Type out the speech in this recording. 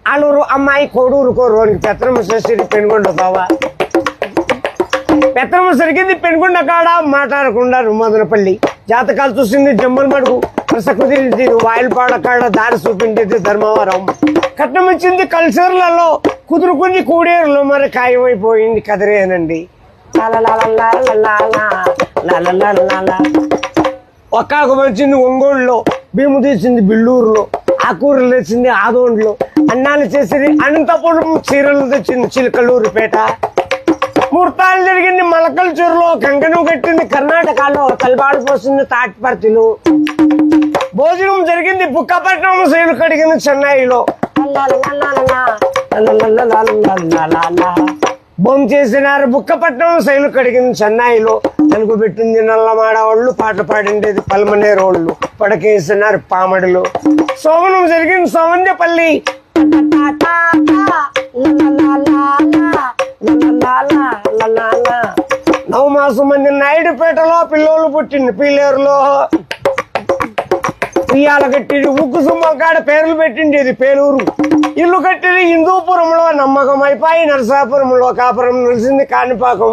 ఆలూరు అమ్మాయి కోడూరు కోరునికి పెత్తనమ్మ చేసేది పెనుగొండ బావా. పెత్తనమ్మ సరికింది పెనుగొండ కాడ మాట్లాడకుండా మదనపల్లి జాతకాలు చూసింది జమ్మల మడుగు వరుస కుదిరింది వాయిల్పాడ కాడ దారి చూపించేది ధర్మవరం. కట్నం ఇచ్చింది కల్చర్లలో కుదురుకుంది కూడేరులో మరి ఖాయమైపోయింది కదిరేనండి. ఒక్కాకు వచ్చింది ఒంగోలులో, భీము తీసింది బిల్లూరులో, ఆకూరలు తెచ్చింది ఆదోండ్లో, అన్నాలు చేసింది అనంతపురం, చీరలు తెచ్చింది చిలకలూరుపేట. ముహూర్తాలు జరిగింది మలకల్చూరులో, కంకణం కట్టింది కర్ణాటకలో, తలబాడు పోసింది తాటిపర్తిలో. భోజనం జరిగింది బుక్కపట్నం, శైలు కడిగింది చెన్నైలో. బొమ్మ చేసినారు బుక్కపట్నం, శైలు కడిగింది చెన్నైలో. తెలుగు పెట్టింది నల్లమాడవాళ్ళు, పాటలు పాడిండేది పల్మనేరోళ్ళు, పడకేసినారు పామడిలో. సోమనం జరిగింది సోమంజపల్లి. నవమాసం మంది నాయుడుపేటలో, పిల్లోళ్ళు పుట్టింది పీలేరులో. ఉయ్యాల కట్టింది ఉక్కు సుమ్మల కాడ పేర్లు పెట్టిండేది పేలూరు. ఇల్లు కట్టింది హిందూపురంలో, నమ్మకం అయిపోయి నరసాపురంలో, కాపురం నిలిచింది కాణిపాకం.